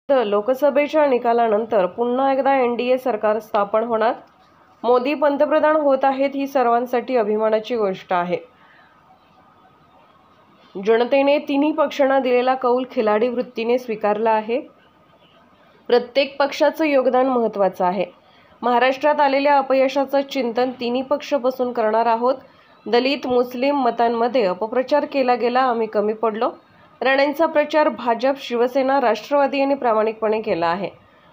लोकसभेच्या निकालानंतर पुन्हा एकदा एनडीए सरकार स्थापन होणार. मोदी पंतप्रधान होत आहेत ही सर्वांसाठी अभिमानाची गोष्ट आहे. जनतेने तिन्ही पक्षांना दिलेला कौल खिलाडी वृत्तीने स्वीकारला आहे. प्रत्येक पक्षाचं योगदान महत्त्वाचं आहे. महाराष्ट्रात आलेल्या अपयशाचं चिंतन तिन्ही पक्ष बसून करणार आहोत. दलित मुस्लिम मतांमध्ये अपप्रचार केला गेला, आम्ही कमी पडलो. राणेंचा प्रचार भाजप, शिवसेना, राष्ट्रवादी यांनी प्रामाणिकपणे केला आहे.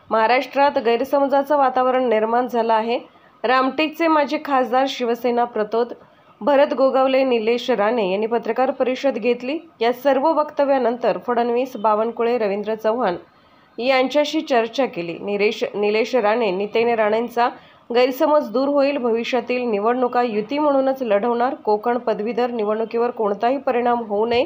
महाराष्ट्रात गैरसमजाचं वातावरण निर्माण झालं आहे. रामटेकचे माजी खासदार, शिवसेना प्रतोद, भरत गोगावले, निलेश राणे यांनी पत्रकार परिषद घेतली. या सर्व वक्तव्यानंतर फडणवीस, बावनकुळे, रवींद्र चव्हाण यांच्याशी चर्चा केली. निलेश राणे, नितेने राणेंचा गैरसमज दूर होईल. भविष्यातील निवडणुका युती म्हणूनच लढवणार. कोकण पदवीधर निवडणुकीवर कोणताही परिणाम होऊ नये.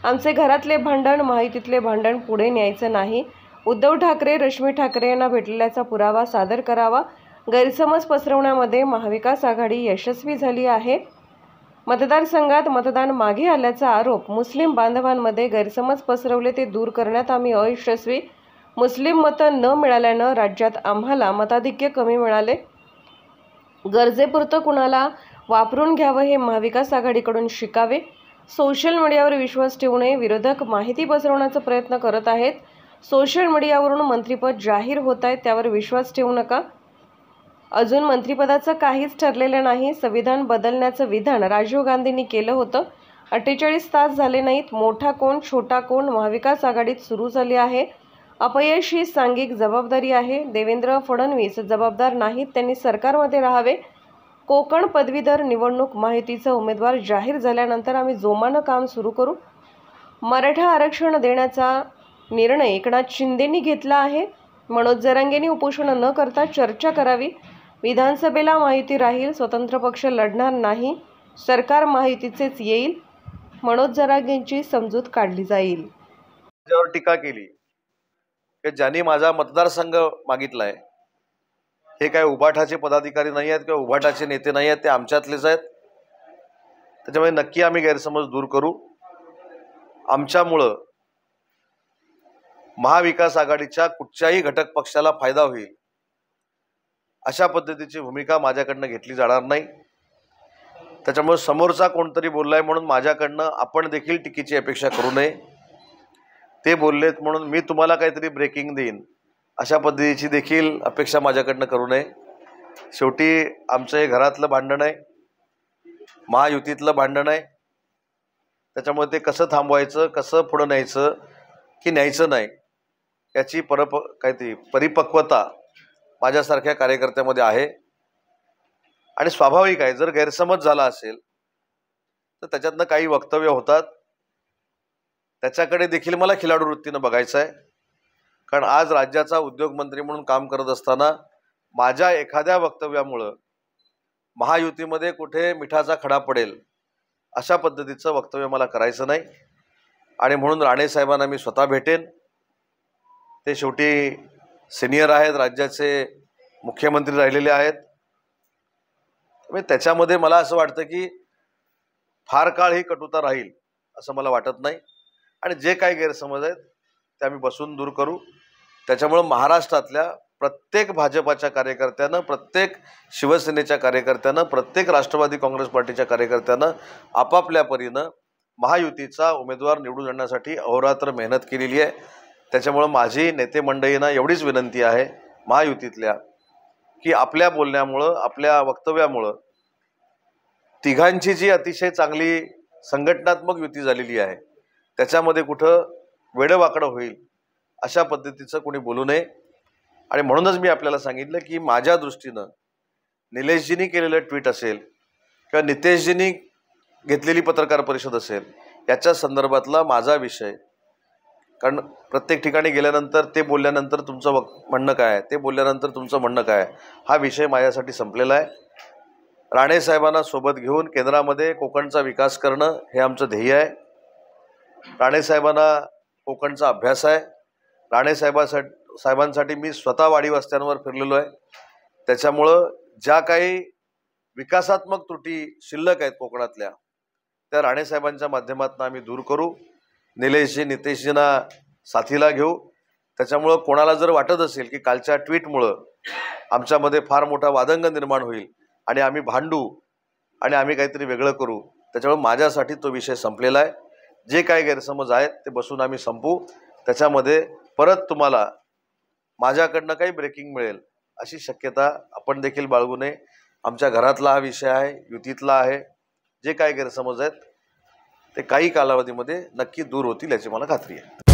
आमचे घरातले भांडण, महायुतीतले भांडण पुढे न्यायचं नाही. उद्धव ठाकरे, रश्मी ठाकरे यांना भेटल्याचा पुरावा सादर करावा. गैरसमज पसरवण्यामध्ये महाविकास आघाडी यशस्वी झाली आहे. मतदारसंघात मतदान मागे आल्याचा आरोप. मुस्लिम बांधवांमध्ये गैरसमज पसरवले ते दूर करण्यात आम्ही अयशस्वी. मुस्लिम मतं न मिळाल्यानं राज्यात आम्हाला मताधिक्य कमी मिळाले. गरजेपुरतं कुणाला वापरून घ्यावं हे महाविकास आघाडीकडून शिकावे. सोशल मीडियावर विश्वास ठेवू नये. विरोधक माहिती पसरवण्याचा प्रयत्न करत आहेत. सोशल मीडियावरून मंत्रिपद जाहीर होत आहे, त्यावर विश्वास ठेवू नका. अजून मंत्रिपदाचं काहीच ठरलेलं नाही. संविधान बदलण्याचं विधान राजीव गांधींनी केलं होतं. 48 तास झाले नाहीत. मोठा कोण, छोटा कोण महाविकास आघाडीत सुरू झाली आहे. अपयश ही सांघिक जबाबदारी आहे. देवेंद्र फडणवीस जबाबदार नाहीत, त्यांनी सरकारमध्ये राहावे. कोकण पदवीधर निवडणूक महायुतीचा उमेदवार जाहीर झाल्यानंतर आम्ही जोमानं काम सुरू करू. मराठा आरक्षण देण्याचा निर्णय एकनाथ शिंदेंनी घेतला आहे. मनोज जरांगेंनी उपोषण न करता चर्चा करावी. विधानसभेला महायुती राहील, स्वतंत्र पक्ष लढणार नाही. सरकार महायुतीचेच येईल. मनोज जरांगेंची समजूत काढली जाईल. माझ्यावर टीका केली की ज्यांनी माझा मतदारसंघ मागितलाय हे काय उभाटाचे पदाधिकारी नाही आहेत किंवा उभाटाचे नेते नाही आहेत, ते आमच्यातलेच आहेत. त्याच्यामुळे नक्की आम्ही गैरसमज दूर करू. आमच्यामुळं महाविकास आघाडीच्या कुठच्याही घटक पक्षाला फायदा होईल अशा पद्धतीची भूमिका माझ्याकडनं घेतली जाणार नाही. त्याच्यामुळे समोरचा कोणतरी बोललाय म्हणून माझ्याकडनं आपण देखील टीकेची अपेक्षा करू नये. ते बोललेत म्हणून मी तुम्हाला काहीतरी ब्रेकिंग देईन अशा पद्धतीची देखील अपेक्षा माझ्याकडनं करू नये. शेवटी आमचं हे घरातलं भांडण आहे, महायुतीतलं भांडण आहे. त्याच्यामुळे ते कसं थांबवायचं, कसं पुढं न्यायचं की न्यायचं नाही याची काहीतरी परिपक्वता माझ्यासारख्या कार्यकर्त्यामध्ये आहे. आणि स्वाभाविक आहे, जर गैरसमज झाला असेल तर त्याच्यातनं काही वक्तव्य होतात. त्याच्याकडे देखील मला खिलाडू वृत्तीनं बघायचं आहे. कारण आज राज्याचा उद्योगमंत्री म्हणून काम करत असताना माझ्या एखाद्या वक्तव्यामुळं महायुतीमध्ये कुठे मिठाचा खडा पडेल अशा पद्धतीचं वक्तव्य मला करायचं नाही. आणि म्हणून राणे साहेबांना मी स्वतः भेटेन. ते शेवटी सिनियर आहेत, राज्याचे मुख्यमंत्री राहिलेले आहेत. त्याच्यामध्ये मला असं वाटतं की फार काळ ही कटुता राहील असं मला वाटत नाही. आणि जे काही गैरसमज आहेत ते आम्ही बसून दूर करू. त्याच्यामुळं महाराष्ट्रातल्या प्रत्येक भाजपाच्या कार्यकर्त्यानं, प्रत्येक शिवसेनेच्या कार्यकर्त्यानं, प्रत्येक राष्ट्रवादी काँग्रेस पार्टीच्या कार्यकर्त्यानं आपापल्या परीनं महायुतीचा उमेदवार निवडून आणण्यासाठी अहोरात्र मेहनत केलेली आहे. त्याच्यामुळं माझी नेते मंडळींना एवढीच विनंती आहे महायुतीतल्या की आपल्या बोलण्यामुळं, आपल्या वक्तव्यामुळं तिघांची जी अतिशय चांगली संघटनात्मक युती झालेली आहे त्याच्यामध्ये कुठं वेडवाकडं होईल अशा पद्धतीचं कोणी बोलू नये. आणि म्हणूनच मी आपल्याला सांगितलं की माझ्या दृष्टीनं निलेशजींनी केलेलं ट्विट असेल किंवा नितेशजींनी घेतलेली पत्रकार परिषद असेल याच्या संदर्भातला माझा विषय, कारण प्रत्येक ठिकाणी गेल्यानंतर ते बोलल्यानंतर तुमचं म्हणणं काय आहे, ते बोलल्यानंतर तुमचं म्हणणं काय आहे, हा विषय माझ्यासाठी संपलेला आहे. राणे साहेबांना सोबत घेऊन केंद्रामध्ये कोकणचा विकास करणं हे आमचं ध्येय आहे. राणे साहेबांना कोकणचा अभ्यास आहे. राणे साहेबांसाठी मी स्वतः वाडी वस्त्यांवर फिरलेलो आहे. त्याच्यामुळं ज्या काही विकासात्मक त्रुटी शिल्लक आहेत कोकणातल्या त्या राणे साहेबांच्या माध्यमातून आम्ही दूर करू. निलेशजी, नितेशजींना साथीला घेऊ. त्याच्यामुळं कोणाला जर वाटत असेल की कालच्या ट्विटमुळं आमच्यामध्ये फार मोठा वादंग निर्माण होईल आणि आम्ही भांडू आणि आम्ही काहीतरी वेगळं करू, त्याच्यामुळे माझ्यासाठी तो विषय संपलेला आहे. जे काय गैरसमज आहेत ते बसून आम्ही संपू. त्याच्यामध्ये परत तुम्हाला माझ्याकडनं काही ब्रेकिंग मिळेल अशी शक्यता आपण देखील बाळगू नये. आमच्या घरातला हा विषय आहे, युतीतला आहे. जे काय गैरसमज आहेत ते काही कालावधीमध्ये नक्की दूर होतील याची मला खात्री आहे.